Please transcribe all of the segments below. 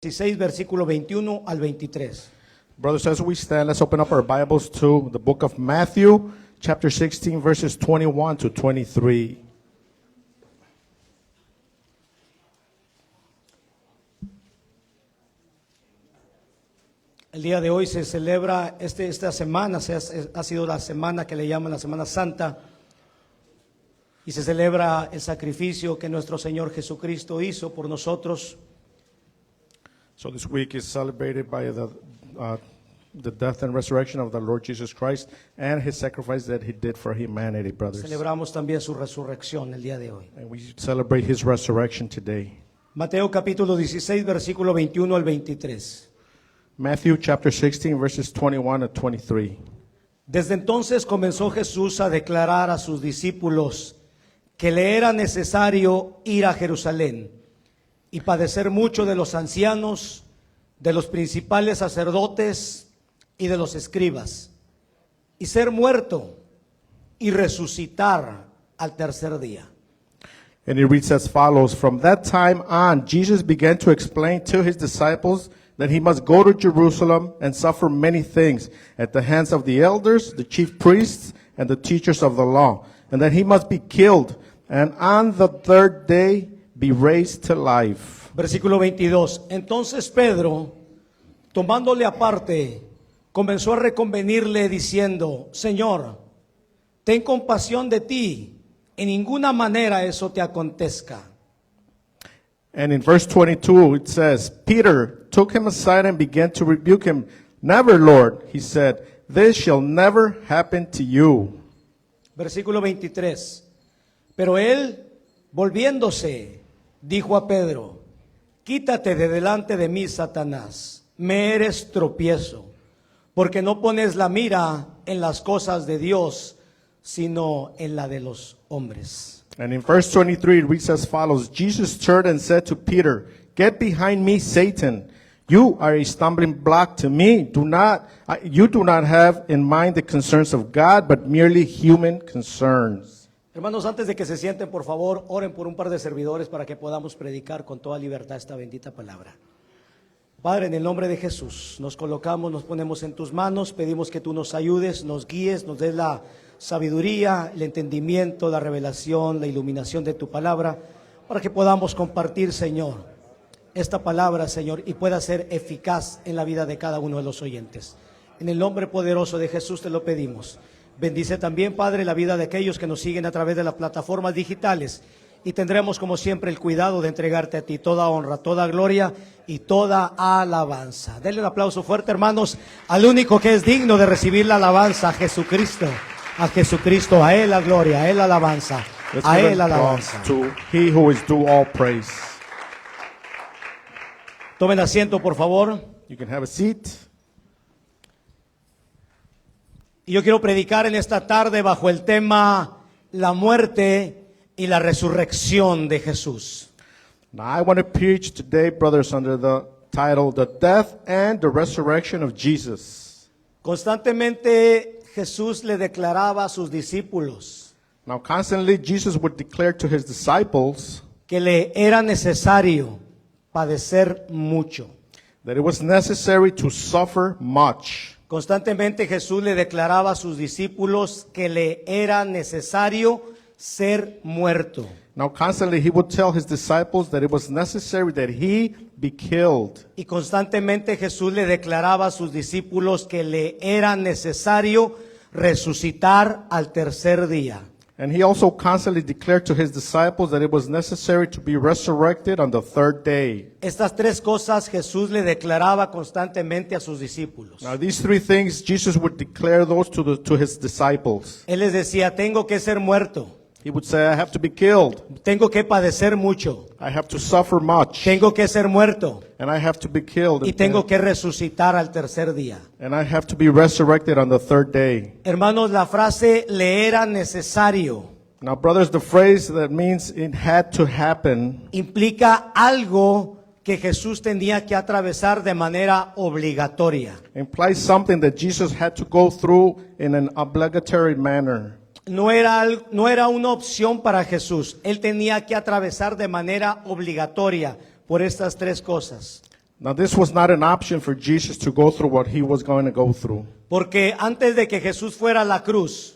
16, versículo 21 al 23. Brothers, as we stand, let's open up our Bibles to the book of Matthew, chapter 16, verses 21 to 23. El día de hoy se celebra, esta semana ha sido la semana que le llaman la Semana Santa, y se celebra el sacrificio que nuestro Señor Jesucristo hizo por nosotros. So this week is celebrated by the death and resurrection of the Lord Jesus Christ and his sacrifice that he did for humanity, brothers. Celebramos también su resurrección el día de hoy. And we celebrate his resurrection today. Mateo capítulo 16, versículo 21 al 23. Matthew chapter 16, verses 21 to 23. Desde entonces comenzó Jesús a declarar a sus discípulos que le era necesario ir a Jerusalén y padecer mucho de los ancianos, de los principales sacerdotes y de los escribas, y ser muerto y resucitar al tercer día. And it reads as follows: From that time on, Jesus began to explain to his disciples that he must go to Jerusalem and suffer many things at the hands of the elders, the chief priests, and the teachers of the law, and that he must be killed, and on the third day be raised to life. Versículo 22. Entonces Pedro, tomándole aparte, comenzó a reconvenirle diciendo: Señor, ten compasión de ti, en ninguna manera eso te acontezca. And in verse 22 it says, Peter took him aside and began to rebuke him. Never, Lord, he said, this shall never happen to you. Versículo 23. Pero él, volviéndose, dijo a Pedro: Quítate de delante de mí, Satanás, me eres tropiezo, porque no pones la mira en las cosas de Dios, sino en la de los hombres. And in verse 23 it reads as follows: Jesus turned and said to Peter, Get behind me, Satan. You are a stumbling block to me. You do not have in mind the concerns of God, but merely human concerns. Hermanos, antes de que se sienten, por favor, oren por un par de servidores para que podamos predicar con toda libertad esta bendita palabra. Padre, en el nombre de Jesús, nos colocamos, nos ponemos en tus manos, pedimos que tú nos ayudes, nos guíes, nos des la sabiduría, el entendimiento, la revelación, la iluminación de tu palabra, para que podamos compartir, Señor, esta palabra, Señor, y pueda ser eficaz en la vida de cada uno de los oyentes. En el nombre poderoso de Jesús te lo pedimos. Bendice también, Padre, la vida de aquellos que nos siguen a través de las plataformas digitales, y tendremos como siempre el cuidado de entregarte a ti toda honra, toda gloria y toda alabanza. Denle un aplauso fuerte, hermanos, al único que es digno de recibir la alabanza, a Jesucristo. A Jesucristo, a Él la gloria, a Él la alabanza, a Él la alabanza. To he who is due all praise. Tomen asiento, por favor. You can have a seat. Y yo quiero predicar en esta tarde bajo el tema la muerte y la resurrección de Jesús. Now I want to preach today, brothers, under the title, The Death and the Resurrection of Jesus. Constantemente Jesús le declaraba a sus discípulos Now constantly Jesus would declare to his disciples que le era necesario padecer mucho. that it was necessary to suffer much. Constantemente Jesús le declaraba a sus discípulos que le era necesario ser muerto. Now constantly he would tell his disciples that it was necessary that he be killed. Y constantemente Jesús le declaraba a sus discípulos que le era necesario resucitar al tercer día. And he also constantly declared to his disciples that it was necessary to be resurrected on the third day. Estas tres cosas Jesús le declaraba constantemente a sus discípulos. Now these three things, Jesus would declare those to his disciples. Él les decía: tengo que ser muerto, He would say, I have to be killed. tengo que padecer mucho, I have to suffer much. tengo que ser muerto And I have to be killed. y tengo que resucitar al tercer día. And I have to be resurrected on the third day. Hermanos, la frase le era necesario Now, brothers, the phrase that means it had to happen implica algo que Jesús tenía que atravesar de manera obligatoria. implies something that Jesus had to go through in an obligatory manner. No era una opción para Jesús. Él tenía que atravesar de manera obligatoria por estas tres cosas. Now, this was not an option for Jesus to go through what he was going to go through. Porque antes de que Jesús fuera a la cruz,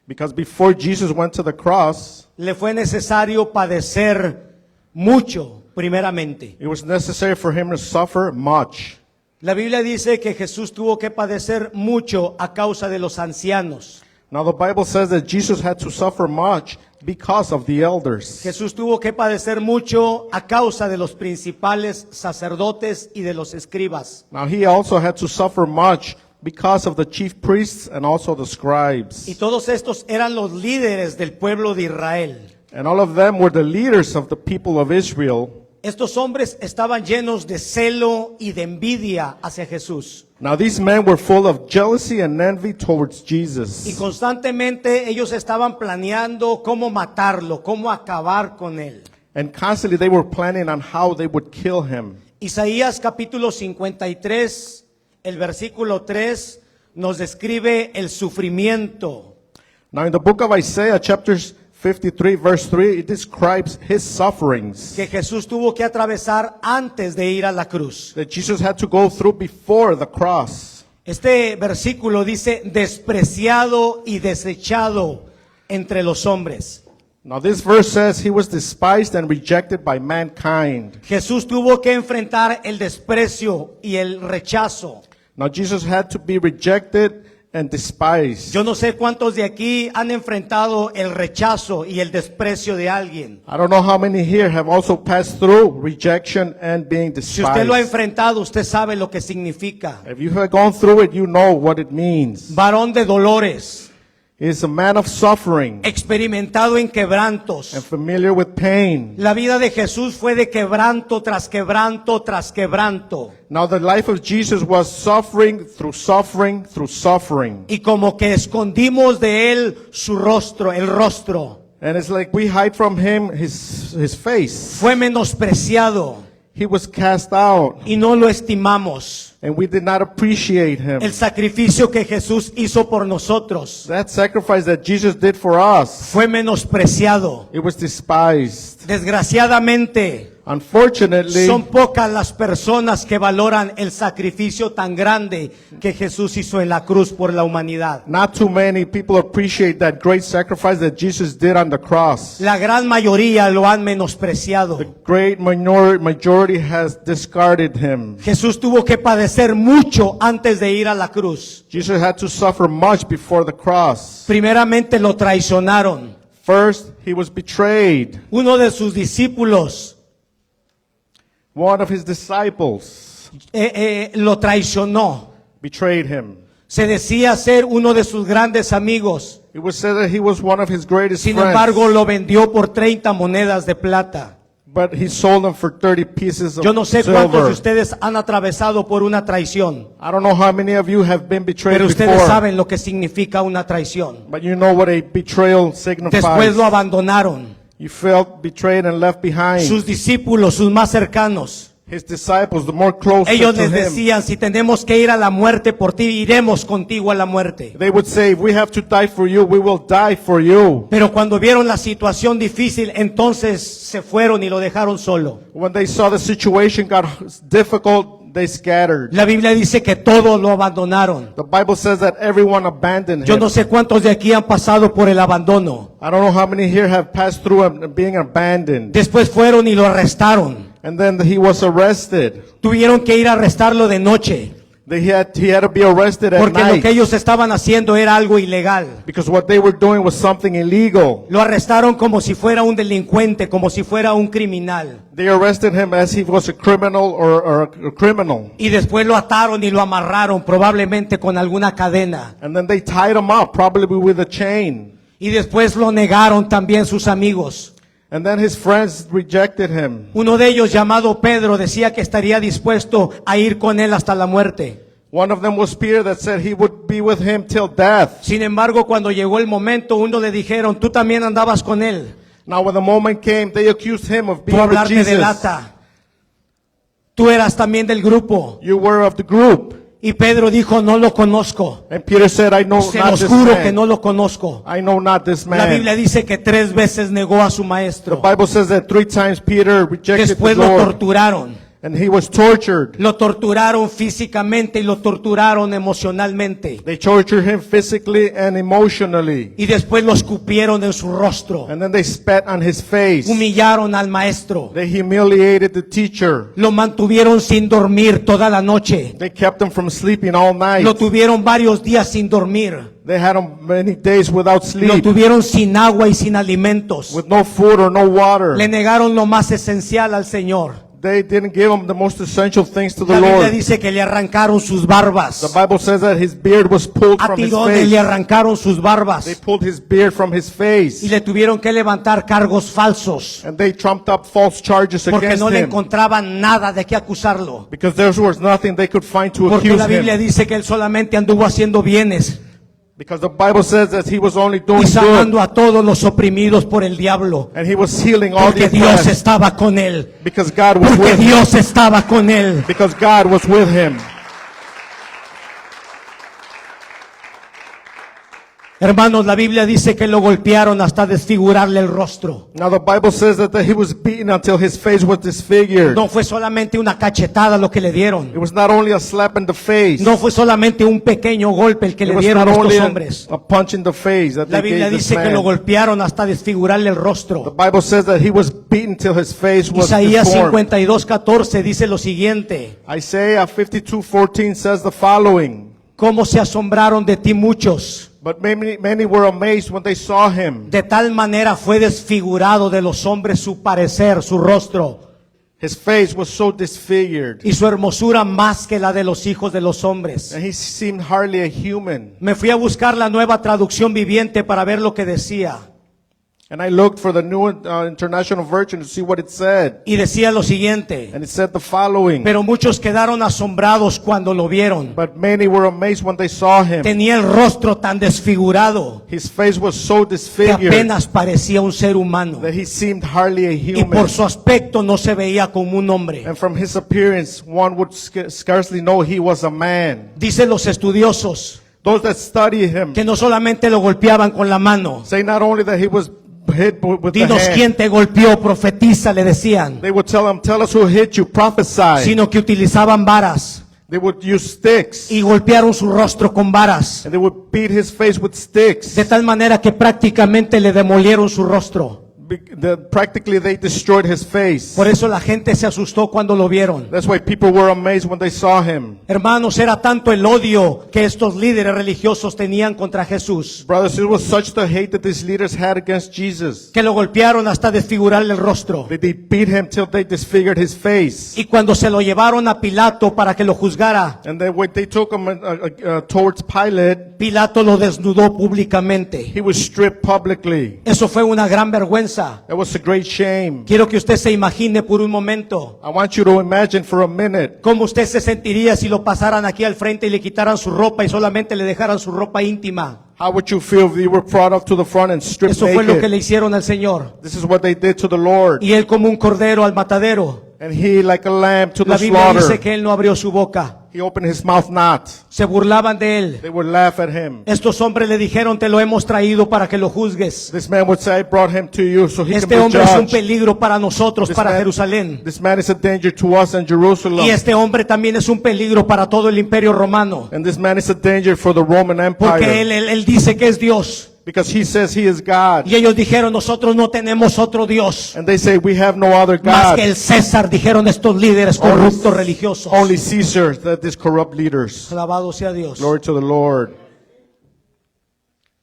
Because before Jesus went to the cross, le fue necesario padecer mucho, primeramente. it was necessary for him to suffer much. La Biblia dice que Jesús tuvo que padecer mucho a causa de los ancianos. Now, the Bible says that Jesus had to suffer much because of the elders. Jesús tuvo que padecer mucho a causa de los principales sacerdotes y de los escribas. Now, he also had to suffer much because of the chief priests and also the Y scribes. todos estos eran los líderes del pueblo de Israel. And all of them were the leaders of the people of Israel. Estos hombres estaban llenos de celo y de envidia hacia Jesús. Now, these men were full of jealousy and envy towards Y Jesus. constantemente ellos estaban planeando cómo matarlo, cómo acabar con él. And constantly they were planning on how they would kill him. Isaías capítulo 53, el versículo 3, nos describe el sufrimiento. Now, in the book of Isaiah, chapter 53, verse 3, it describes his sufferings Que Jesús tuvo que atravesar antes de ir a la cruz. that Jesus had to go through before the cross. Este versículo dice, despreciado y desechado entre los hombres. Now, this verse says he was despised and rejected by mankind. Jesús tuvo que enfrentar el desprecio y el rechazo. Now, Jesus had to be rejected and despised. Yo no sé cuántos de aquí han enfrentado el rechazo y el desprecio de alguien. I don't know how many here have also passed through rejection and being Si usted lo ha despised. enfrentado, usted sabe lo que significa. If you have gone through it, you know what it means. Varón de dolores, He's a man of suffering experimentado en quebrantos. and familiar with pain. La vida de Jesús fue de quebranto tras quebranto tras quebranto. Now, the life of Jesus was suffering through suffering through suffering. Y como que escondimos de él su rostro, el rostro. And it's like we hide from him his face. Fue menospreciado He was cast out, y no lo estimamos. and we did not appreciate him. El sacrificio que Jesús hizo por nosotros That sacrifice that Jesus did for us, fue menospreciado. it was despised. Desgraciadamente, Unfortunately, son pocas las personas que valoran el sacrificio tan grande que Jesús hizo en la cruz por la humanidad. not too many people appreciate that great sacrifice that Jesus did on the cross. La gran mayoría lo han menospreciado. Great majority has discarded him. Jesús tuvo que padecer mucho antes de ir a la cruz. Jesus had to suffer much before the cross. Primeramente lo traicionaron. First, he was betrayed. Uno de sus discípulos One of his disciples lo traicionó. betrayed him. Se decía ser uno de sus grandes amigos. It was said that he was one of his greatest Sin friends, embargo, lo vendió por 30 monedas de plata. but he sold them for 30 pieces of Yo no sé cuántos de silver. ustedes han atravesado por una traición, I don't know how many of you have been betrayed pero ustedes before, saben lo que significa una traición. but you know what a betrayal signifies. Después lo abandonaron. You felt betrayed and left behind. Sus discípulos, sus más cercanos, His disciples, the more close ellos to les him, decían, si tenemos que ir a la muerte por ti, iremos contigo a la muerte. they would say, if we have to die for you, we will die for you. Pero cuando vieron la situación difícil, entonces se fueron y lo dejaron solo. When they saw the situation got difficult, they scattered. La Biblia dice que todos lo abandonaron. The Bible says that everyone abandoned Yo him. no sé cuántos de aquí han pasado por el abandono. I don't know how many here have passed through being abandoned. Después fueron y lo arrestaron. And then he was arrested. Tuvieron que ir a arrestarlo de noche, He had to be arrested at porque lo night que ellos estaban haciendo era algo ilegal. because what they were doing was something illegal. Lo arrestaron como si fuera un delincuente, como si fuera un criminal. They arrested him as he was a criminal or a criminal. Y después lo ataron y lo amarraron, probablemente con alguna cadena. And then they tied him up, probably with a chain. Y después lo negaron también sus amigos. And then his friends rejected him. Uno de ellos, llamado Pedro, decía que estaría dispuesto a ir con él hasta la muerte. One of them was Peter that said he would be with him till death. Sin embargo, cuando llegó el momento, uno le dijeron, tú también andabas con él. Now when the moment came, they accused him of Tú being with hablarte de Jesus. lata. Tú eras también del grupo. You were of the group. Y Pedro dijo, no lo conozco. And Peter said, I know Se not los this juro man. que no lo conozco. I know not this La Biblia man. dice que 3 veces negó a su The maestro. Bible says that 3 times Peter rejected Después the lo Lord. torturaron. And he was tortured. Lo torturaron físicamente y lo torturaron emocionalmente. They tortured him physically and emotionally. Y después lo escupieron en su rostro. And then they spat on his face. Humillaron al maestro. They humiliated the teacher. Lo mantuvieron sin dormir toda la noche. They kept him from sleeping all night. Lo tuvieron varios días sin dormir. They had him many days without Lo sleep, tuvieron sin agua y sin alimentos. with no food or no water. Le negaron lo más esencial al Señor. They didn't give him the most essential things to the La Biblia Lord. dice que le arrancaron sus The barbas. Bible says that his beard was pulled A from his tirones le face. arrancaron sus barbas. They pulled his beard from his Y face. le tuvieron que levantar cargos falsos. And they trumped up false charges Porque against no le him. encontraban nada de qué acusarlo. Because there was nothing they could find to Porque accuse la Biblia him. dice que él solamente anduvo haciendo bienes Because the Bible says that he was only doing y good. sanando a todos los oprimidos por el diablo. And he was healing all the Porque Dios oppressed. estaba con él. Because God was Porque with him. Dios estaba con él. Because God was with him. Hermanos, la Biblia dice que lo golpearon hasta desfigurarle el rostro. Now the Bible says that he was beaten until his face was disfigured. No fue solamente una cachetada lo que le dieron. It was not only a slap in the face. No fue solamente un pequeño golpe el que It le was dieron not a only estos a hombres. punch in the face that La they Biblia gave this dice que lo man. golpearon hasta desfigurarle el The rostro. Bible says that he was beaten till his face was Isaías deformed. 52:14 dice lo siguiente: Isaiah 52:14 says the following. cómo se asombraron de ti muchos. But many were amazed when they saw him. De tal manera fue desfigurado de los hombres su parecer, su rostro, His face was so disfigured. y su hermosura más que la de los hijos de los hombres. And he seemed hardly a human. Me fui a buscar la nueva traducción viviente para ver lo que decía. And I looked for the new international version to see what it said. Y decía lo siguiente: And it said the following. pero muchos quedaron asombrados cuando lo vieron. But many were amazed when they saw him. Tenía el rostro tan desfigurado His face was so que disfigured apenas parecía un ser humano. that he seemed hardly a Y human. por su aspecto no se veía como un hombre. And from his appearance, one would scarcely know he was a man. Dicen los estudiosos Those that study him que no solamente lo golpeaban con la mano. say not only that he was hit with the Dinos hand, quién te golpeó, profetiza, le decían. they would tell him, tell us who hit you, prophesy. Sino que utilizaban varas They would use sticks. y golpearon su rostro con varas. And they would beat his face with sticks. De tal manera que prácticamente le demolieron su rostro. Practically they destroyed his face. Por eso la gente se asustó cuando lo vieron. That's why people were amazed when they saw him. Hermanos, era tanto el odio que estos líderes religiosos tenían contra Jesús, Brothers, it was such the hate that these leaders had against Jesus. que lo golpearon hasta desfigurarle el rostro. They beat him till they disfigured his face. Y cuando se lo llevaron a Pilato para que lo juzgara, And then when they took him towards Pilate, Pilato lo desnudó públicamente. he was stripped publicly. Eso fue una gran vergüenza. That was a great shame. Quiero que usted se imagine por un momento I want you to imagine for a minute cómo usted se sentiría si lo pasaran aquí al frente y le quitaran su ropa y solamente le dejaran su ropa íntima. how would you feel if you were brought up to the front and stripped Eso fue lo que naked. le hicieron al Señor. This is what they did to the Lord. Y él como un cordero al matadero. And he like a lamb to La the Biblia dice slaughter. que él no abrió su boca. He opened his mouth not. Se burlaban de él. They would laugh at him. Estos hombres le dijeron: te lo hemos traído para que lo juzgues. This man would say, I brought him to you so he Este can be hombre es un judged. peligro para nosotros, para Jerusalén. This man is a danger to us in Jerusalem. Y este hombre también es un peligro para todo el imperio romano. And this man is a danger for the Roman Porque Empire. él dice que es Dios. Because he says he is God. Y ellos dijeron: nosotros no tenemos otro Dios And they say, we have no other más God. que el César, dijeron estos líderes corruptos religiosos. Only Caesar, that is corrupt leaders. Alabado sea Dios. Glory to the Lord.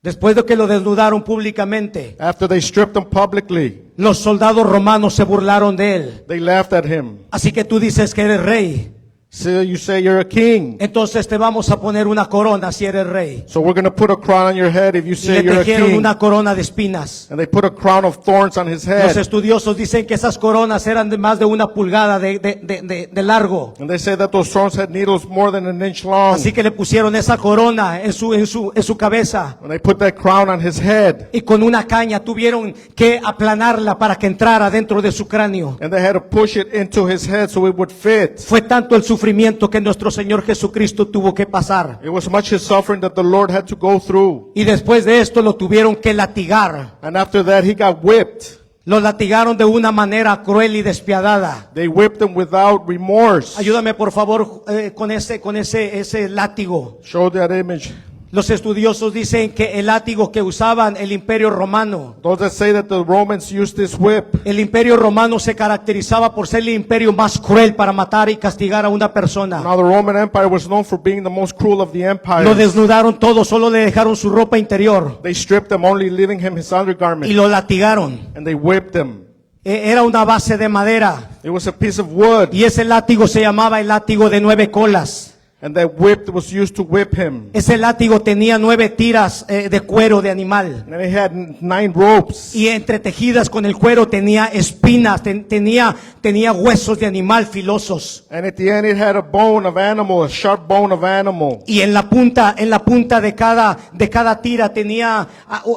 Después de que lo desnudaron públicamente, After they stripped him publicly, los soldados romanos se burlaron de él. they laughed at him. Así que tú dices que eres rey. So you say you're a king. Entonces te vamos a poner una corona si eres rey. So we're going to put a crown on your head if you Y say le you're a tejieron king. una corona de espinas. And they put a crown of thorns on his Los head. estudiosos dicen que esas coronas eran de más de 1 pulgada de largo. And they say that those thorns had needles more than an inch long. Así que le pusieron esa corona en su cabeza. When they put that crown on his head, Y con una caña tuvieron que aplanarla para que entrara dentro de su cráneo. and they had to push it into his head so it would fit. Fue tanto el sufrimiento que nuestro Señor Jesucristo tuvo que pasar. It was much his suffering that the Lord had to go through. Y después de esto lo tuvieron que latigar. And after that, he got whipped. Los latigaron de una manera cruel y despiadada. They whipped him without remorse. Ayúdame por favor con ese látigo. Show that image. Los estudiosos dicen que el látigo que usaban el Imperio Romano, Those that say that the Romans used this whip. el Imperio Romano se caracterizaba por ser el imperio más cruel para matar y castigar a una persona. Now the Roman Empire was known for being the most cruel of the Lo empires. desnudaron todo, solo le dejaron su ropa interior They stripped him, only leaving him his y undergarment. lo latigaron. And they whipped him. Era una base de madera It was a piece of wood. y ese látigo se llamaba el látigo de 9 colas. And that whip was used to whip him. Ese látigo tenía 9 tiras de cuero de animal. And it had 9 ropes. Y entretejidas con el cuero tenía espinas, tenía huesos de animal filosos. And at the end it had a bone of animal, a sharp bone of animal. Y en la punta de cada tira tenía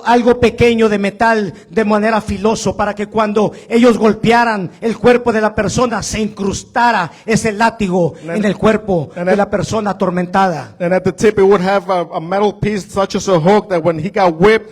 algo pequeño de metal de manera filoso para que cuando ellos golpearan el cuerpo de la persona se incrustara ese látigo en el cuerpo de la persona atormentada. And at the tip it would have a metal piece such as a hook that when he got whipped,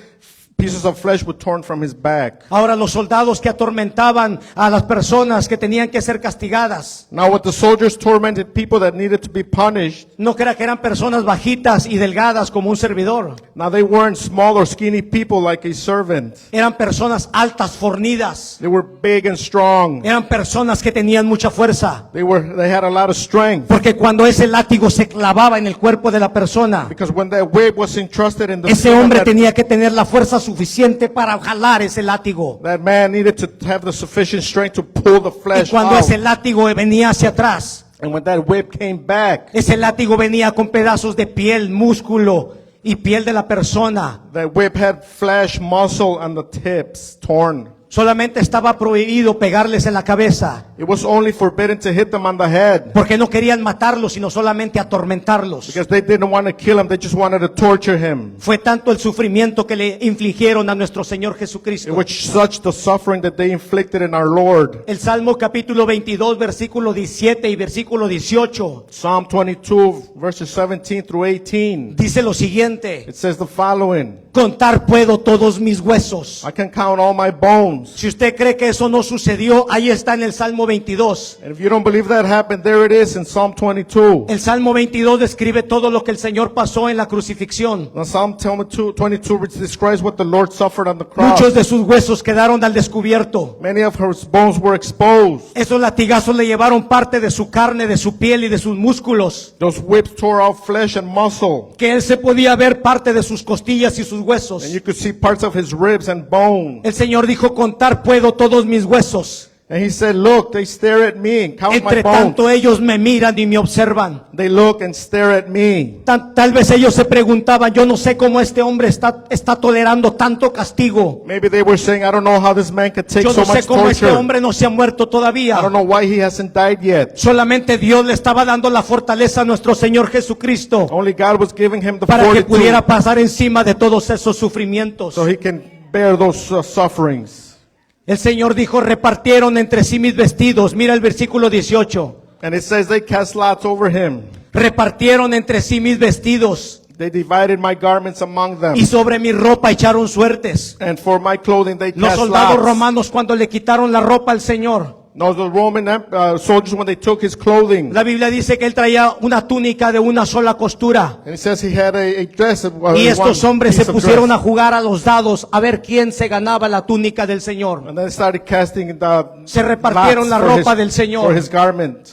pieces of flesh were torn from his back. Ahora los soldados que atormentaban a las personas que tenían que ser castigadas, Now what the soldiers tormented people that needed to be punished, no crea que eran personas bajitas y delgadas como un servidor. now they weren't small or skinny people like a servant. Eran personas altas, fornidas. They were big and strong. Eran personas que tenían mucha fuerza. They had a lot of strength. Porque cuando ese látigo se clavaba en el cuerpo de la persona, Because when that whip was entrusted in the ese feet of hombre that, tenía que tener la fuerza suficiente para jalar ese látigo. that man needed to have the sufficient strength to pull the Y flesh cuando out. ese látigo venía hacia atrás, And when that whip came back, ese látigo venía con pedazos de piel, músculo y piel de la persona. that whip had flesh, muscle, and the tips torn. Solamente estaba prohibido pegarles en la cabeza, It was only forbidden to hit them on the head. porque no querían matarlos, sino solamente atormentarlos. Because they didn't want to kill him, they just wanted to torture him. Fue tanto el sufrimiento que le infligieron a nuestro Señor It Jesucristo. was such the suffering that they inflicted in our Lord. El Salmo capítulo 22, versículo 17 y versículo 18 Psalm 22, verses 17 through 18. dice lo siguiente: It says the following. contar puedo todos mis huesos. I can count all my bones. Si usted cree que eso no sucedió, ahí está en el Salmo 22. And if you don't believe that happened, there it is in Psalm 22. El Salmo 22 describe todo lo que el Señor pasó en la crucifixión. Now Psalm 22 which describes what the Lord suffered on the cross. Muchos de sus huesos quedaron al descubierto. Many of his bones were exposed. Esos latigazos le llevaron parte de su carne, de su piel y de sus músculos. Those whips tore out flesh and muscle. Que él se podía ver parte de sus costillas y sus huesos. And you could see parts of his ribs and bone. El Señor dijo: contar puedo todos mis huesos. And he said, look, they stare at me and count my Entre bones. tanto ellos me miran y me observan. They look and stare at me. Tal vez ellos se preguntaban: yo no sé cómo este hombre está tolerando tanto castigo. Maybe they were saying, I don't know how this man could take Yo so no sé much cómo este torture. hombre no se ha muerto I todavía. don't know why he hasn't died yet. Solamente Dios le estaba dando la fortaleza a nuestro Señor Jesucristo Only God was giving him the para que fortitude pudiera pasar encima de todos esos sufrimientos. so he can bear those sufferings. El Señor dijo: repartieron entre sí mis vestidos. Mira el versículo 18. And it says they cast lots over him. Repartieron entre sí mis vestidos They divided my garments among them. y sobre mi ropa echaron suertes. And for my clothing they Los cast soldados lots. romanos, cuando le quitaron la ropa al Señor, No, the Roman soldiers, when they took his clothing, la Biblia dice que él traía una túnica de una sola costura. and it says he had a dress. Y estos one hombres piece se of pusieron a dress. jugar a los dados a ver quién se ganaba la túnica del Señor. And then they started casting the Se repartieron lots la for ropa his- del Señor. for his garment.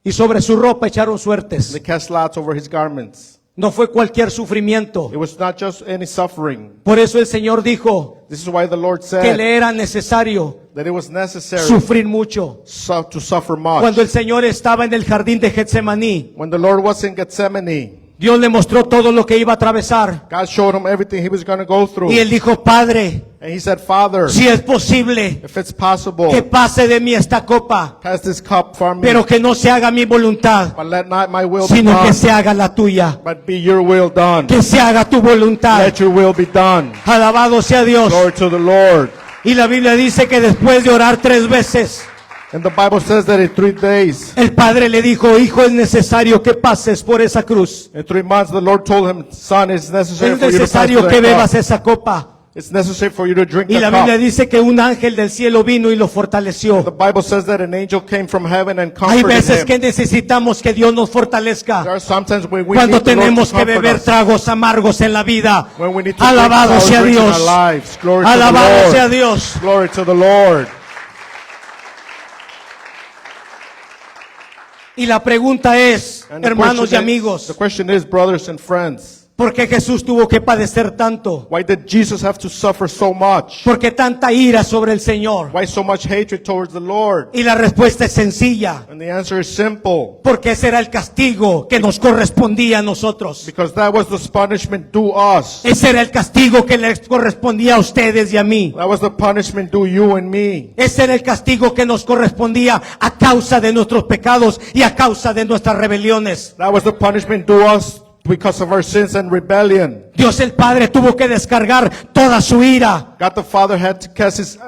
Y sobre su ropa echaron suertes. They cast lots over his garments. No fue cualquier sufrimiento. It was not just any suffering. Por eso el Señor dijo This is why the Lord que said le era necesario that it was necessary sufrir mucho. to suffer much. Cuando el Señor estaba en el jardín de Getsemaní, When the Lord was in Gethsemane, Dios le mostró todo lo que iba a atravesar. God showed him everything he was going to go through. Y él dijo: Padre, And he said, Father, si es posible, if it's possible, que pase de mí esta copa, pass this cup from me, pero que no se haga mi voluntad, but let not my will be sino que done, se haga la tuya. but be your will done. Que se haga tu voluntad. Let your will be done. Alabado sea Dios. Glory to the Lord. Y la Biblia dice que después de orar 3 veces, And the Bible says that in 3 days, el Padre le dijo: hijo, es necesario que pases por esa cruz. in 3 months, the Lord told him, Son, it's necessary Es for you to pass necesario through que that bebas cup. esa copa. It's necessary for you to drink Y the la Biblia cup. dice que un ángel del cielo vino y lo fortaleció. The Bible says that an angel came from heaven and Hay comforted veces him. que necesitamos que Dios nos There fortalezca. are sometimes when we Cuando need the Lord tenemos to que comfort beber us. tragos amargos en la vida. When we need to Alabado drink sea sour drinks in Dios. our lives. Glory to the Alabado Lord. sea Dios. Glory to the Lord. Y la pregunta es, And the hermanos y question is- amigos, the question is, brothers and friends, ¿por qué Jesús tuvo que padecer tanto? why did Jesus have to suffer so much? ¿Por qué tanta ira sobre el Señor? Why so much hatred towards the Lord? Y la respuesta es sencilla. And the answer is simple. Porque ese era el castigo que nos correspondía a nosotros. Because that was the punishment due us. Ese era el castigo que les correspondía a ustedes y a mí. That was the punishment due you and me. Ese era el castigo que nos correspondía a causa de nuestros pecados y a causa de nuestras rebeliones. That was the punishment due us because of our sins and rebellion. Dios el Padre tuvo que descargar toda su ira God the Father had to cast his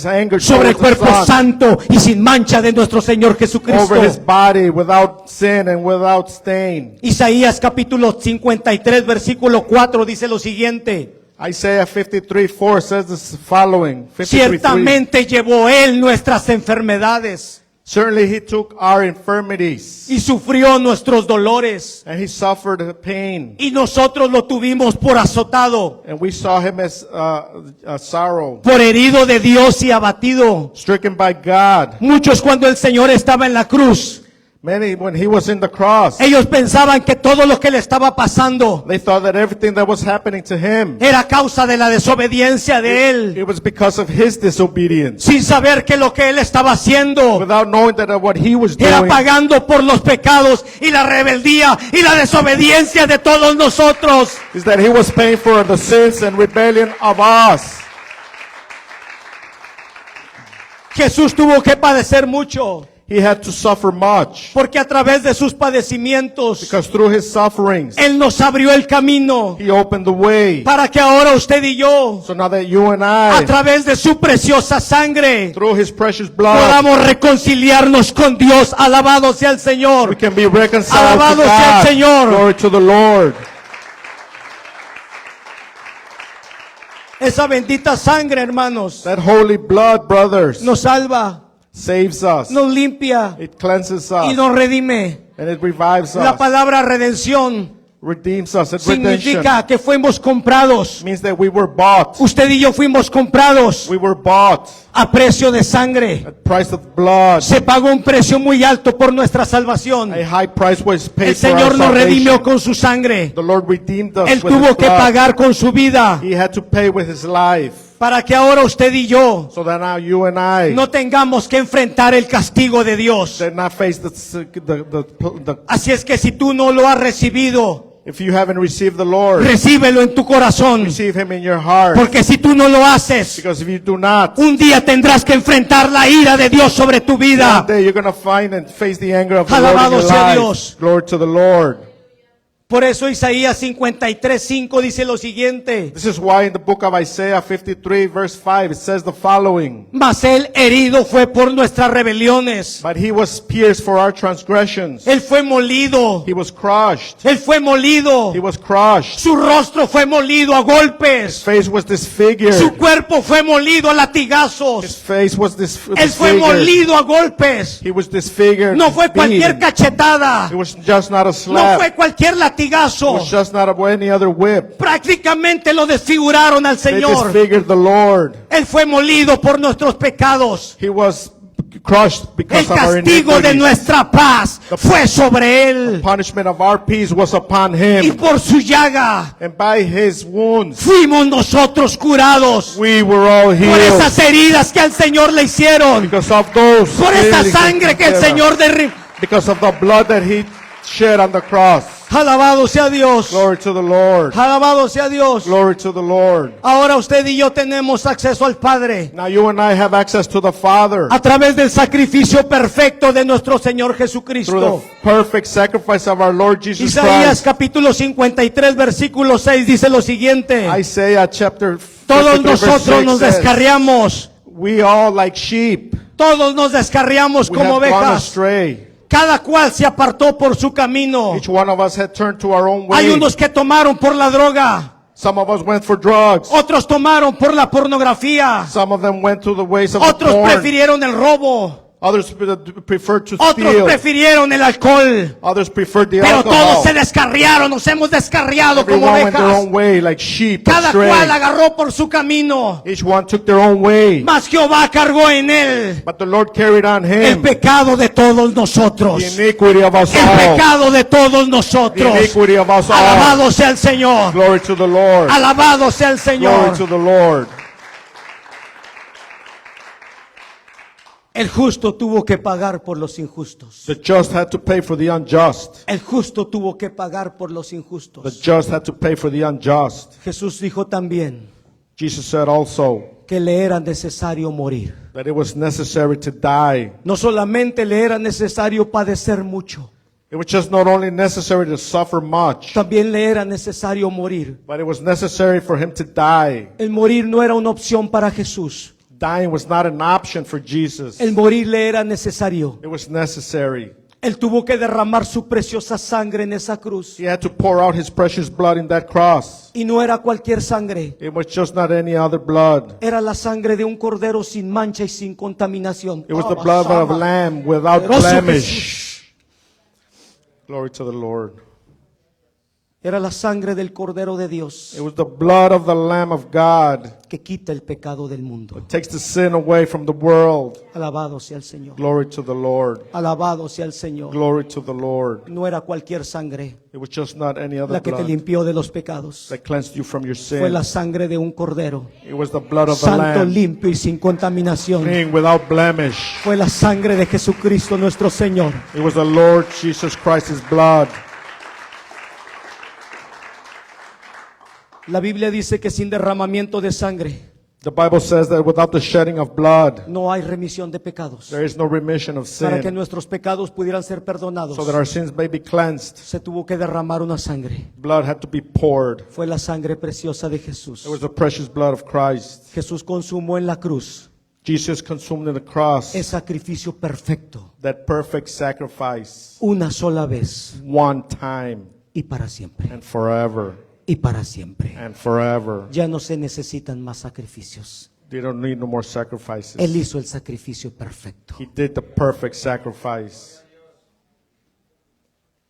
anger sobre el towards the cuerpo Son, santo y sin mancha de nuestro Señor Jesucristo. over his body without sin and without stain. Isaías capítulo 53 versículo 4 dice lo siguiente: Isaiah 53:4 says the following. 53:3. ciertamente llevó él nuestras enfermedades Certainly he took our infirmities y sufrió nuestros dolores, and he suffered the pain. y nosotros lo tuvimos por azotado, And we saw him as a sorrow, por herido de Dios y abatido. stricken by God. Muchos, cuando el Señor estaba en la cruz, Many, when he was in the cross, ellos pensaban que todo lo que le estaba pasando they thought that everything that was happening to him, era causa de la desobediencia de él, it was because of his disobedience, sin saber que lo que él estaba haciendo without knowing that what he was era doing pagando por los pecados y la rebeldía y la desobediencia de todos nosotros. is that he was paying for the sins and rebellion of us. Jesús tuvo que padecer mucho, He had to suffer much porque a través de sus padecimientos because through his sufferings, él nos abrió el camino he opened the way. para que ahora usted y yo, So now that you and a I, través de su preciosa sangre, through his precious blood, podamos reconciliarnos con Dios. Alabado sea el we Señor. can be reconciled Alabado to sea el God. Señor. Glory to the Lord. Esa bendita sangre, hermanos, That holy blood, brothers, nos salva, saves us. nos limpia It cleanses y us. nos redime. And it revives La us. palabra redención Redeems us. It's redemption. significa que fuimos comprados. Means that we were bought. Usted y yo fuimos comprados We were bought a precio de sangre. at price of blood. Se pagó un precio muy alto por nuestra salvación. A high price was paid El for our Señor nos redimió salvation. con su sangre. The Lord redeemed us Él with tuvo his que blood. pagar con su vida He had to pay with his life. para que ahora usted y yo So that now you and I no tengamos que enfrentar el castigo de Dios. did not face the Así es que si tú no lo has recibido, if you haven't received the Lord, recíbelo en tu corazón. receive him in your heart. Porque si tú no lo haces, Because if you do not, un día tendrás que enfrentar la ira de Dios sobre tu one vida. day you're going to find and face the anger of the Lord in Alabado your sea life. Dios. Glory to the Lord. Por eso Isaías 53:5 dice lo siguiente: This is why in the book of Isaiah 53 verse 5 it says the following. mas él herido fue por nuestras rebeliones, But he was pierced for our transgressions. él fue molido, He was crushed. él fue molido, He was crushed. su rostro fue molido a His golpes, face was disfigured. su cuerpo fue molido a His latigazos, face was él fue disfigured. molido a golpes. He was disfigured. No fue cualquier beaten. cachetada, It was just not a no slap. fue cualquier It latigazo. was just not any other whip. Prácticamente lo desfiguraron al They Señor. disfigured the Lord. Él fue molido por nuestros pecados. He was crushed El because of our castigo de iniquities. nuestra paz fue sobre él. Punishment of our peace was upon Y him. por su llaga And by his wounds fuimos nosotros curados. we were all Por healed. esas heridas que al Señor le hicieron. Because of those Por esa healings sangre que el that- Señor derramó. because of the blood that he shed on the cross. Alabado sea Dios. Glory to the Lord. Alabado sea Dios. Glory to the Lord. Ahora usted y yo tenemos acceso al Padre Now you and I have access to the Father a través del sacrificio perfecto de nuestro Señor through the Jesucristo. perfect sacrifice of our Lord Jesus Isaías Christ. capítulo 53 versículo 6 dice lo siguiente: Isaiah chapter 53 todos verse nosotros 6 nos says, descarriamos, we all like sheep, todos nos descarriamos we como have gone ovejas, astray. cada cual se apartó por su camino. Each one of us had turned to our own Hay way. unos que tomaron por la droga, Some of us went for drugs. Otros tomaron por la pornografía. Some of them went to the ways of Otros porn. prefirieron el robo. Others preferred to Otros steal. prefirieron el alcohol. Others preferred the Pero alcohol. todos se descarriaron, nos hemos descarriado como Everyone went their ovejas. own way like sheep Cada astray. cual agarró por su camino. Each one took their own way. Mas Jehová cargó en él But the Lord carried on el him pecado de todos nosotros. the iniquity of us El all. pecado de todos The nosotros. iniquity of us all. Alabado sea el Señor. Glory to the Lord. Alabado sea el Glory Señor. to the Lord. El justo tuvo que pagar por los injustos. The just had to pay for the unjust. El justo tuvo que pagar por los The injustos. just had to pay for the unjust. Jesús dijo también Jesus said also que le era necesario morir. that it was necessary to die. No solamente le era necesario padecer mucho, It was just not only necessary to suffer much, también le era necesario morir. but it was necessary for him to die. El morir no era una opción para Jesús. Dying was not an option for Jesus. El morir le era necesario. It was necessary. Él tuvo que derramar su preciosa sangre en esa cruz. He had to pour out his precious blood in that cross. Y no era cualquier sangre. It was just not any other blood. Era la sangre de un cordero sin mancha y sin contaminación. It was the blood of a lamb without Poderoso blemish. Jesús. Glory to the Lord. Era la sangre del Cordero de Dios It was the blood of the Lamb of God. que quita el pecado del mundo. It takes the sin away from the world. Alabado sea el Señor. Glory to the Lord. Alabado sea el Señor. Glory to the Lord. No era cualquier sangre It was just not any other la que te blood limpió de los pecados. that cleansed you from your Fue sin. la sangre de un cordero, It was the blood of the santo, Lamb, limpio y sin contaminación. clean without blemish. Fue la sangre de Jesucristo nuestro Señor. It was the Lord Jesus Christ's blood. La Biblia dice que sin derramamiento de sangre The Bible says that without the shedding of blood, no hay remisión de pecados. there is no remission of Para que sin. nuestros pecados pudieran ser perdonados, So that our sins may be cleansed, se tuvo que derramar una sangre. blood had to be poured. Fue la sangre preciosa de Jesús. It was the precious blood of Christ. Jesús consumó en la cruz Jesus consumed in the cross el sacrificio perfecto, that perfect sacrifice una sola vez one time y para siempre. and forever Y para siempre. and forever. Ya no se necesitan más sacrificios. They don't need no more sacrifices. Él hizo el sacrificio perfecto. He did the perfect sacrifice.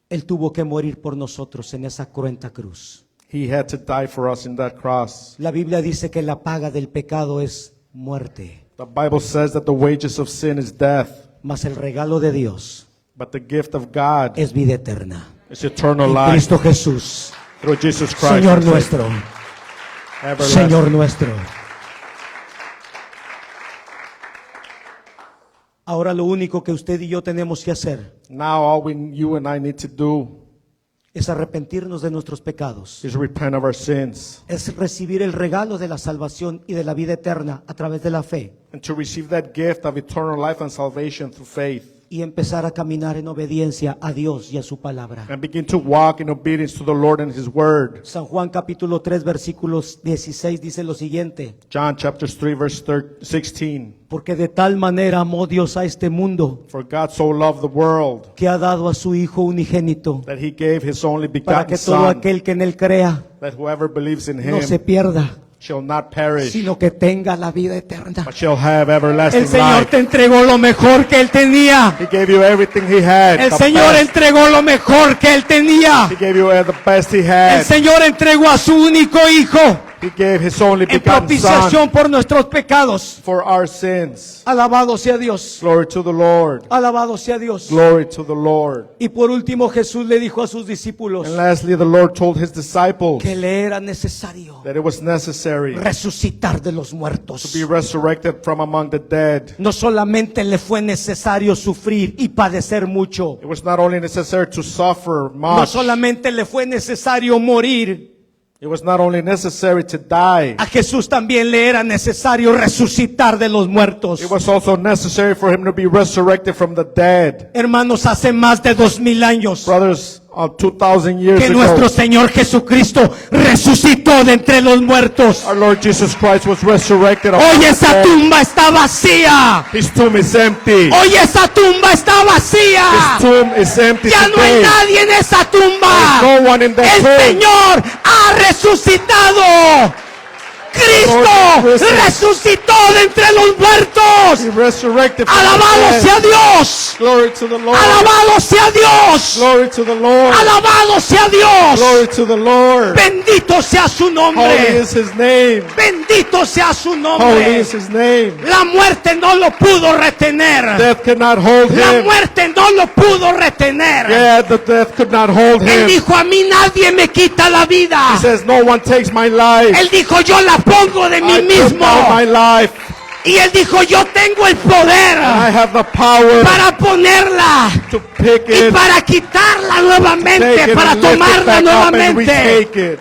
Él tuvo que morir por nosotros en esa cruenta cruz. He had to die for us in that cross. La Biblia dice que la paga del pecado es muerte, The Bible says that the wages of sin is death, mas el regalo de Dios but the gift of God es vida eterna. is eternal En life Cristo Jesús, through Jesus Christ. Señor our Savior. nuestro, Everlasting. Señor nuestro. Ahora lo único que usted y yo tenemos que hacer Now all you and I need to do es arrepentirnos de nuestros pecados, is repent of our sins es recibir el regalo de la salvación y de la vida eterna a través de la fe and to receive that gift of eternal life and salvation through faith y empezar a caminar en obediencia a Dios y a su palabra. and begin to walk in obedience to the Lord and His Word. San Juan capítulo 3 versículos 16 dice lo siguiente: John chapter 3 verse 16. porque de tal manera amó Dios a este mundo For God so loved the world que ha dado a su Hijo unigénito that He gave His only para que begotten todo Son, aquel que en él crea that whoever believes in no Him se pierda, shall not perish, sino que tenga la vida eterna. but shall have everlasting El Señor life. te entregó lo mejor que él tenía. He gave you everything He had. El the Señor best. entregó lo mejor que él tenía. He gave you the best He El had. Señor entregó a su único Hijo He gave His only en begotten Son propiciación por nuestros pecados. for our sins. Alabado sea Dios. Glory to the Lord. Alabado sea Dios. Glory to the Lord. Y por último Jesús le dijo a sus discípulos And lastly, the Lord told His disciples que le era necesario that it was necessary resucitar de los to muertos. be resurrected from among the dead. No solamente le fue necesario sufrir y padecer mucho, It was not only necessary to suffer no much, solamente le fue necesario morir, it was not only necessary to die, a Jesús también le era necesario resucitar de los muertos. it was also necessary for Him to be resurrected from the dead. Hermanos, hace más de 2000 años, Brothers, 2,000 years que ago, nuestro Señor Jesucristo resucitó de entre los muertos. our Lord Jesus Christ was resurrected. Hoy esa tumba está vacía. His tomb is empty. Hoy esa tumba está His vacía. tomb is empty Ya no hay today. nadie en esa tumba. There's no one in that El tomb. Señor ha resucitado. Cristo resucitó de entre los muertos. He resurrected from the Alabado dead. sea Dios. Glory to the Lord. Alabado sea Dios. Glory to the Lord. Alabado sea Dios. Glory to the Lord. Bendito sea su Holy nombre. is His name. Bendito sea su Holy nombre. is His name. La muerte no lo pudo retener. Death cannot hold La Him. muerte no lo pudo retener. Yeah, the death could not hold Él Him. dijo, a mí nadie me quita la vida. He says, no one takes my life. Él dijo, yo la pongo de mí I put mismo. down my life. Y él dijo, yo tengo el poder I have the power para ponerla to pick y it, para quitarla take nuevamente, it, para and lift it tomarla back up and nuevamente. retake it.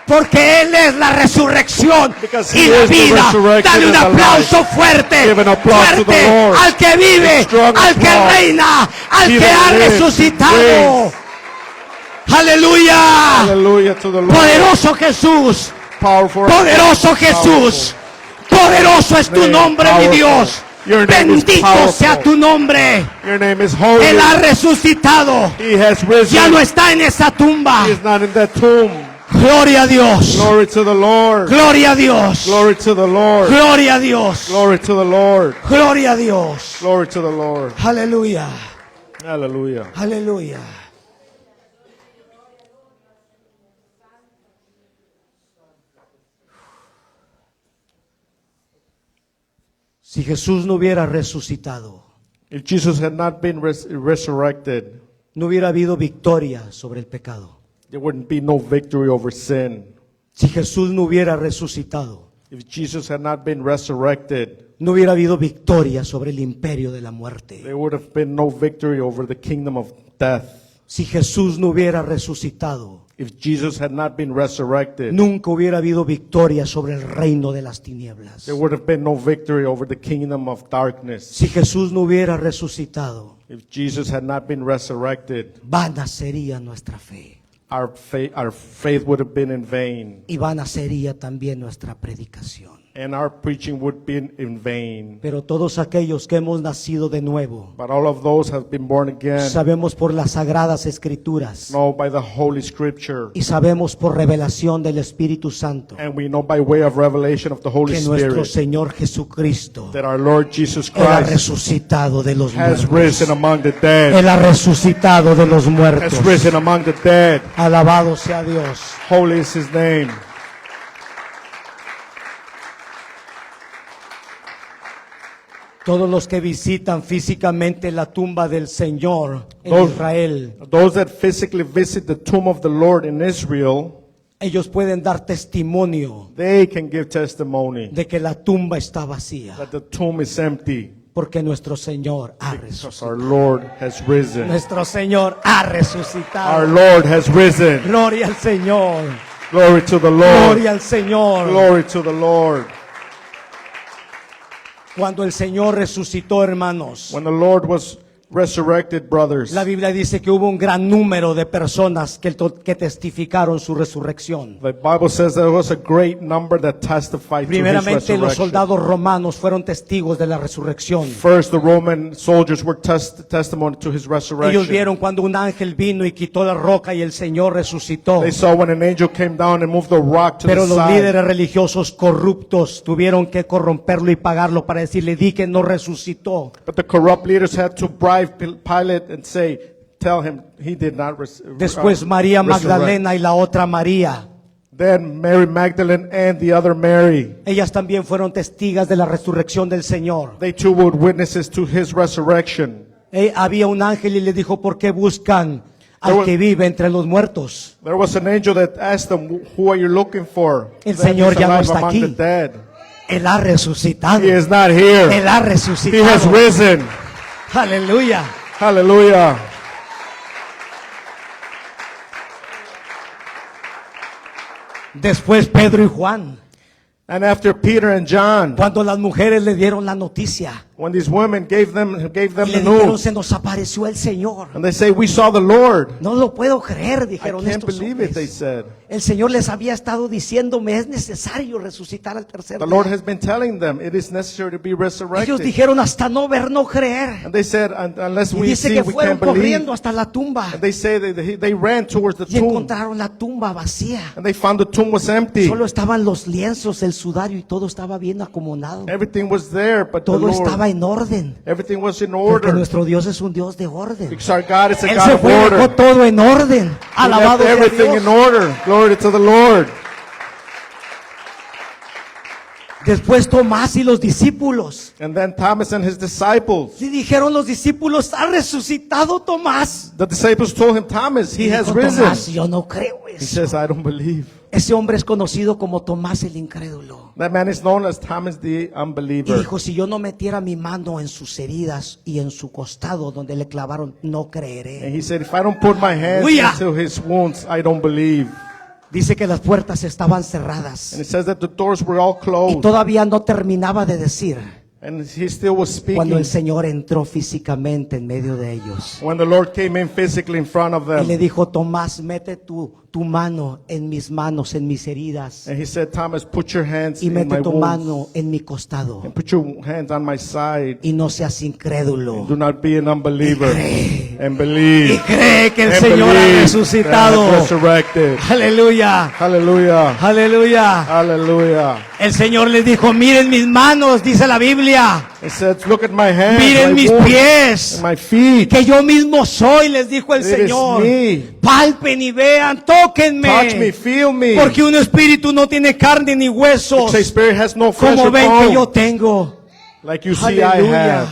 Porque Él es la resurrección Because y He la is the vida. resurrection Dale un and the aplauso fuerte, Give an applause to the fuerte Lord. al que vive, A strong al que applause. reina, al He que that ha lives, resucitado. reigns. Aleluya. Hallelujah to the Lord. Poderoso Jesús, Powerful. poderoso Jesús. Poderoso es tu Name, nombre, mi powerful. Dios. Your name is Bendito powerful. sea tu nombre. Your name is holy. Él ha resucitado. He has risen. Ya no está en esa tumba. He is not in that tomb. Gloria a Dios. Glory to the Lord. Gloria a Dios. Glory to the Lord. Gloria a Dios. Glory to the Lord. Gloria a Dios. Glory to the Lord. Aleluya. Hallelujah. Aleluya. Si Jesús no hubiera resucitado, If Jesus had not been resurrected, no hubiera habido victoria sobre el pecado. there wouldn't be no victory over sin. Si Jesús no hubiera resucitado, If Jesus had not been resurrected, no hubiera habido victoria sobre el imperio de la muerte. there would have been no victory over the kingdom of death. Si Jesús no hubiera resucitado, If Jesus had not been resurrected, nunca hubiera habido victoria sobre el reino de las tinieblas. there would have been no victory over the kingdom of darkness. Si Jesús no hubiera resucitado, If Jesus had not been resurrected, vana sería nuestra fe our faith would have been in vain, y vana sería también nuestra predicación. and our preaching would be in vain. Pero todos aquellos que hemos nacido de nuevo, But all of those have been born again, sabemos por las sagradas escrituras know by the Holy Scripture, y sabemos por revelación del Espíritu Santo and we know by way of revelation of the Holy que nuestro Spirit Señor Jesucristo, that our Lord Jesus Él ha Christ resucitado de los has muertos. risen among the dead, Él ha resucitado de los muertos. has risen among the dead. Alabado sea Dios. Holy is His name. Todos los que visitan físicamente la tumba del Señor en Those- Israel, Those that physically visit the tomb of the Lord in Israel, ellos pueden dar testimonio they can give testimony de que la tumba está vacía, that the tomb is empty porque nuestro Señor ha because resucitado. our Lord has risen. Nuestro Señor ha Our resucitado. Lord has risen. Gloria al Señor. Glory to the Lord. Gloria al Señor. Glory to the Lord. Cuando el Señor resucitó, hermanos, When the Lord was resurrected, brothers, la Biblia dice que hubo un gran número de personas que testificaron su resurrección. the Bible says there was a great number that testified to His Primeramente, los resurrection. soldados romanos fueron testigos de la resurrección. First, the Roman soldiers were testimony to His Ellos resurrection. vieron cuando un ángel vino y quitó la roca y el Señor resucitó. They saw when an angel came down and moved the rock to Pero the los side. líderes religiosos corruptos tuvieron que corromperlo y pagarlo para decirle, di que no resucitó. But the corrupt leaders had to bribe Pilate and say, tell him he did not Después María resurrect. Magdalena y la otra María, Then Mary Magdalene and the other Mary, ellas también fueron testigas de la resurrección del Señor. they too were witnesses to His resurrection. Había un ángel y le dijo, ¿por qué buscan There al was- que vive entre los muertos? There was an angel that asked them, who are you looking for? El That Señor is ya no alive está among aquí. the dead. Él ha resucitado. He is not here. Él ha He has resucitado. risen. Aleluya. Hallelujah. Después Pedro y Juan. And after Peter and John, Cuando las mujeres le dieron la noticia when these women gave them y the le dijeron, news, se nos apareció el Señor. and they say, we saw the Lord. No lo puedo creer, I dijeron can't estos believe it, they hombres. said. El Señor les había estado diciendo, me es necesario resucitar al tercer The Lord día. has been telling them it is necessary to be Ellos resurrected. dijeron, hasta no ver, no creer. And they said, Unless Y we dice see, que we fueron can't believe. corriendo hasta la tumba And they say that they ran towards the y tomb. encontraron la tumba vacía. And they found the tomb was empty. Solo estaban los lienzos, el sudario y todo estaba bien acomodado. Everything was there, but the Todo estaba Lord, en orden. everything was in Porque order. nuestro Dios es un Dios de orden. Because our God is a Él God se of fue y dejó order. todo en orden. He left Alabado sea everything Dios. in order. Glory to the Lord. Después Tomás y los discípulos. And then Thomas and his disciples. Le dijeron los discípulos, ha resucitado Tomás. The disciples told him, Thomas, he has Dijo risen. Tomás, yo no creo He eso. says, I don't believe. Ese hombre es conocido como Tomás el incrédulo. That man is known as Thomas the Y unbeliever. dijo, si yo no metiera mi mano en sus heridas y en su costado donde le clavaron, no creeré. And he said, if I don't put my hands Hallelujah. into his wounds, I don't believe. Dice que las puertas estaban cerradas. And it says that the doors were all Y closed. todavía no terminaba de decir And he still was cuando speaking el Señor entró físicamente en medio de ellos. when the Lord came in physically in front of Y le them. dijo, Tomás, mete tu mano en mis manos, en mis heridas. And he said, Thomas, put your hands Y in mete my tu wounds. mano en mi costado. And put your hands on my side. Y no seas incrédulo. Do not be an unbeliever. cree. And Y believe. cree que el And Señor ha believe resucitado. that resurrected. Aleluya. Hallelujah. Aleluya. Hallelujah. El Señor les dijo, miren mis manos, dice la Biblia. It says, look at my hands, Miren my mis wounds, pies. and my feet. Que yo mismo soy, les dijo el It is Señor. me. Palpen y vean, tóquenme. Touch me, feel me. Porque un espíritu no tiene carne ni huesos, Because spirit has no flesh como or ven que yo bone. tengo. Like you see, I Aleluya. have.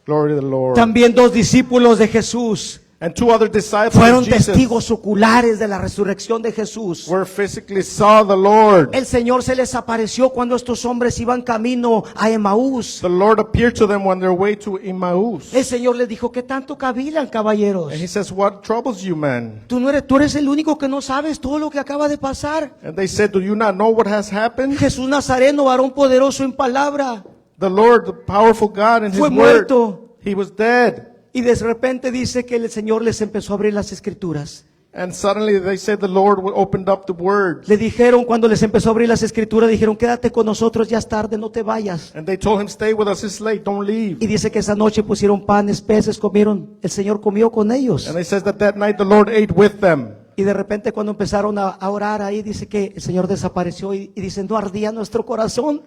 Glory to the Lord. También dos discípulos de Jesús And two other disciples fueron of Jesus testigos oculares de la resurrección de Jesús. were physically saw the Lord. El Señor se les apareció cuando estos hombres iban camino a Emaús. The Lord appeared to them on their way to Emmaus. El Señor les dijo, ¿qué tanto cavilan, caballeros? And he says, what troubles you, man? Tú eres el único que no sabes todo lo que acaba de pasar. And they said, do you not know what has happened? Jesús Nazareno, varón poderoso en palabra, The Lord, the powerful God in his fue word, muerto. he was dead. Y de repente dice que el Señor les empezó a abrir las escrituras. And suddenly they said the Lord opened up the word. Le dijeron, cuando les empezó a abrir las escrituras, dijeron, quédate con nosotros, ya es tarde, no te vayas. And they told him, stay with us, it's late, don't leave. Y dice que esa noche pusieron panes, peces, comieron. El Señor comió con ellos. And they says that night the Lord ate with them. Y de repente cuando empezaron a orar ahí, dice que el Señor desapareció y dice, no ardía nuestro corazón.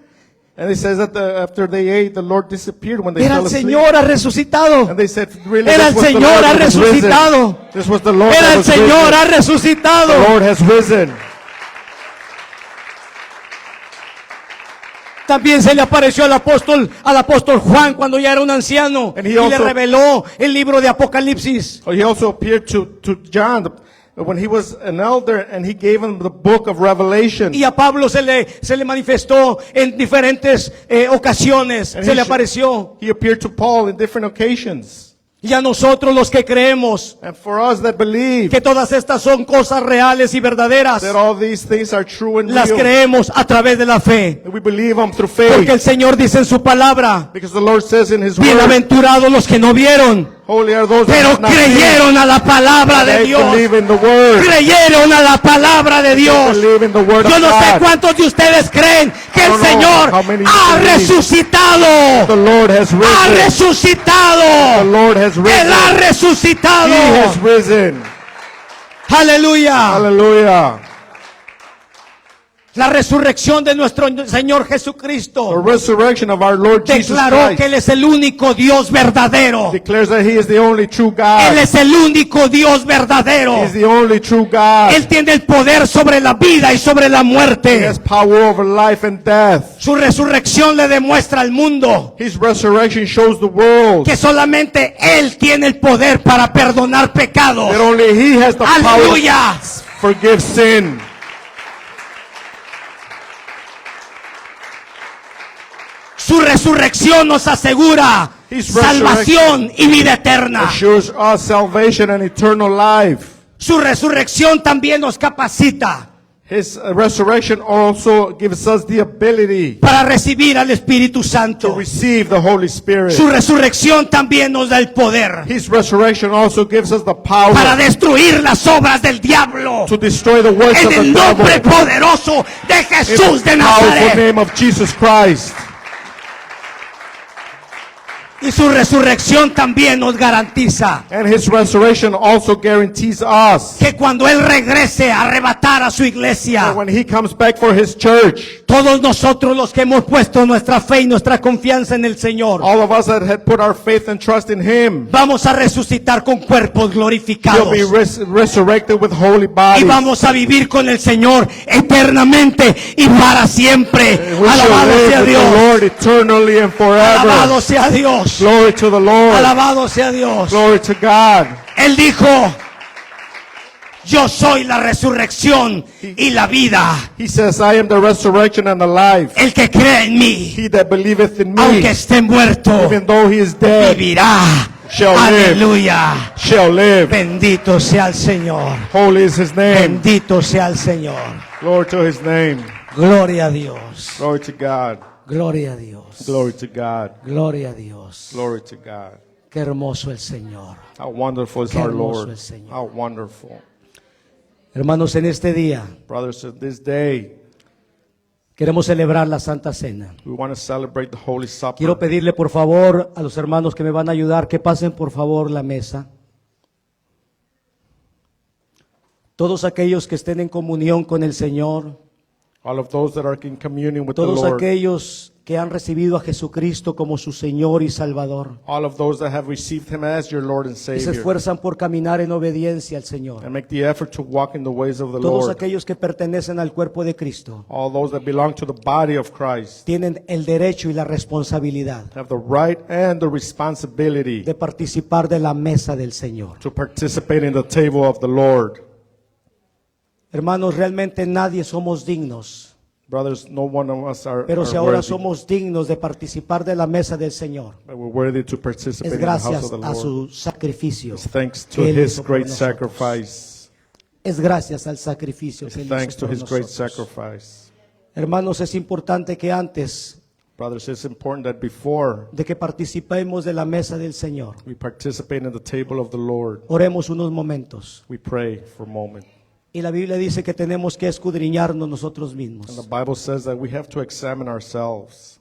And it says that after they ate, the Lord disappeared when they Era fell el asleep. Señor, ha resucitado. And they said, really, Era el this was the Señor, Lord ha that was risen. resucitado. This was the Lord Era that el was Señor, risen. ha resucitado. The Lord has risen. También se le apareció al apóstol Juan cuando ya era un anciano And he y le also- reveló el libro de Apocalipsis. He also appeared to John when he was an elder, and he gave him the book of Revelation. Y a Pablo se le manifestó en diferentes ocasiones, And se le apareció. he appeared to Paul in different occasions. Y a nosotros los que creemos And for us that believe que todas estas son cosas reales y verdaderas, that all these things are true and las real, creemos a través de la fe. that we believe them through Porque faith. el Señor dice en su palabra, Because the Lord says in his word, bienaventurados los que no vieron, holy are those pero that have not creyeron a la palabra seen. de They Dios. believe in the word. Creyeron a la palabra de They Dios. believe in the word Yo of no sé God. cuántos de ustedes creen que I el don't know Señor how many ha believe. resucitado. The Lord has Ha risen. The resucitado. Lord has Él ha risen. resucitado. He has risen. Aleluya. Hallelujah. La resurrección de nuestro Señor The Jesucristo resurrection of our Lord Jesus declaró que Él Christ es el único Dios verdadero. declares that He is the only true Él God. es el único Dios verdadero. He is the only true God. Él tiene el poder sobre la vida y sobre la He muerte. has power over life and death. Su resurrección le demuestra al mundo His resurrection shows the world que solamente Él tiene el poder para perdonar pecados. that only He has the power Aleluya. to forgive sin. Su resurrección nos asegura His salvación y vida eterna. Assures us salvation and eternal life. Su resurrección también nos capacita His resurrection also gives us the ability para recibir al Espíritu to Santo. receive the Holy Spirit. Su resurrección también nos da el poder His resurrection also gives us the para power destruir las obras del diablo. to destroy the works En of the el nombre devil. poderoso de In Jesús the de powerful Nazaret. name of Jesus Christ. Y su resurrección también nos garantiza And his resurrection also guarantees us que cuando Él regrese a arrebatar a su that iglesia, when he comes back for his church, todos nosotros los que hemos puesto nuestra fe y nuestra confianza en el Señor, all of us that had put our faith and trust in him, vamos a resucitar con cuerpos will glorificados. be resurrected with holy Y bodies. vamos a vivir con el Señor eternamente y para siempre. We shall Alabado live sea with the Dios. Lord eternally and forever. Alabado sea Dios. Glory to the Lord. Alabado sea Dios. Glory to God. Él dijo, yo soy la resurrección y la vida. He says, I am the resurrection and the life. El que cree en mí, He that believeth in aunque me, esté muerto, even though he is dead, vivirá. shall live. Aleluya. shall live. Bendito sea el Señor. Holy is his name. Bendito sea el Señor. Glory to his name. Gloria a Dios. Glory to God. Gloria a Dios. Glory to God. Gloria a Dios. Glory to God. Qué hermoso el Señor. How wonderful is Qué our hermoso Lord. el Señor. How wonderful. Hermanos, en este día Brothers, this day, queremos celebrar la Santa Cena. we want to celebrate the Holy Supper. Quiero pedirle por favor a los hermanos que me van a ayudar que pasen por favor la mesa. Todos aquellos que estén en comunión con el Señor, All of those that are in communion with the todos Lord. aquellos que han recibido a Jesucristo como su Señor y Salvador All of those that have received him as your Lord and y se Savior. esfuerzan por caminar en obediencia al Señor. And make the effort to walk in the ways of the Todos Lord. aquellos que pertenecen al cuerpo de Cristo All those that belong to the body of Christ tienen el derecho y la responsabilidad have the right and the responsibility de participar de la mesa del Señor. to participate in the table of the Lord. Hermanos, realmente nadie somos dignos, Brothers, no one of us are, pero si are ahora worthy, somos dignos de participar de la mesa del Señor, but we're worthy to participate es in the house gracias of the a Lord. su sacrificio. It's thanks to que Él his hizo por great nosotros. sacrifice. Es gracias al sacrificio It's que Él thanks hizo to por his great nosotros. sacrifice. Hermanos, es importante que antes Brothers, it's important that before de que participemos de la mesa del Señor, we participate in the table of the Lord, oremos unos momentos. we pray for a moment. Y la Biblia dice que tenemos que escudriñarnos nosotros And the mismos. Bible says that we have to examine ourselves.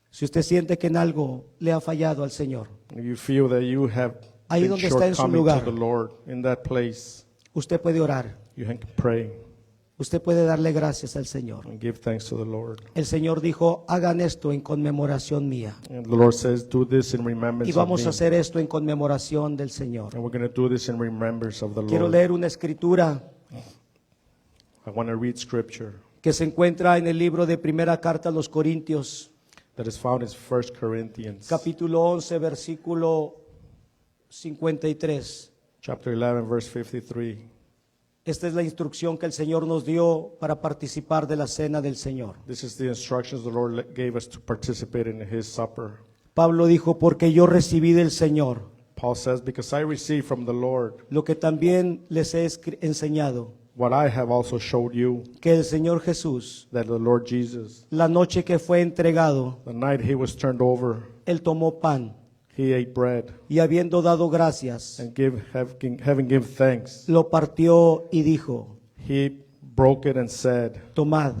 Si usted siente que en algo le ha fallado al Señor, If you feel that you have ahí been donde está en su shortcoming lugar, to the Lord, in that place, usted puede orar. you can pray Usted puede darle gracias al Señor. and give thanks to the Lord. El Señor dijo, hagan esto en conmemoración mía. And the Lord says, do this in Y remembrance of vamos me. a hacer esto en conmemoración del Señor. And we're going to do this in remembrance of the Quiero Lord. leer una escritura I want to read scripture que se encuentra en el libro de Primera Carta a los Corintios, that is found in 1 Corinthians, capítulo 11, versículo 53. chapter 11, verse 53. Esta es la instrucción que el Señor nos dio para participar de la cena del Señor. This is the instructions the Lord gave us to participate in his supper. Pablo dijo, porque yo recibí del Señor Paul says, because I received from the Lord lo que también les he enseñado, what I have also showed you, que el Señor Jesús, that the Lord Jesus, la noche que fue entregado, the night he was turned over, Él tomó pan he ate bread y habiendo dado gracias, and having given thanks, lo partió y dijo, he broke it and said, tomad,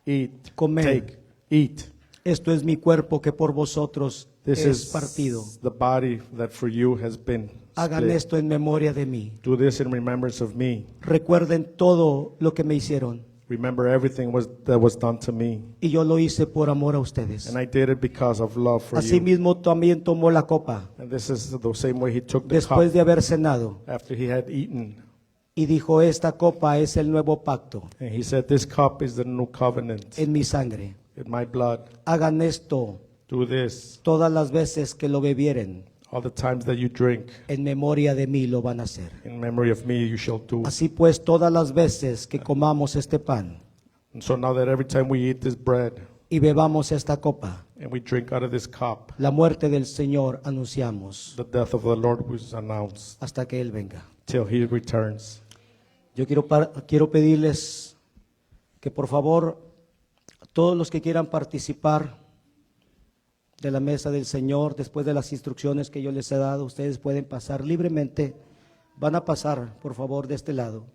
eat, comed. take, eat. Esto es mi cuerpo que por vosotros This es is partido. the body that for you has been Hagan split. esto en memoria de mí. Do this in remembrance of me. Recuerden todo lo que me hicieron Remember everything that was done to me. y yo lo hice por amor a ustedes. And I did it because of love for you. Asimismo también tomó la copa And this is the same way he took the después cup de haber cenado after he had eaten. y dijo, esta copa es el nuevo pacto And he said, this cup is the new covenant en mi sangre. in my blood. Hagan esto Do this todas las veces que lo bebieren. all the times that you drink. En memoria de mí lo van a hacer. In memory of me you shall do. Así pues, todas las veces que comamos este pan And so now that every time we eat this bread y bebamos esta copa, and we drink out of this cup, la muerte del Señor anunciamos the death of the Lord was announced hasta que Él venga. till he returns. Yo quiero pedirles que por favor, todos los que quieran participar de la mesa del Señor, después de las instrucciones que yo les he dado, ustedes pueden pasar libremente. Van a pasar, por favor, de este lado.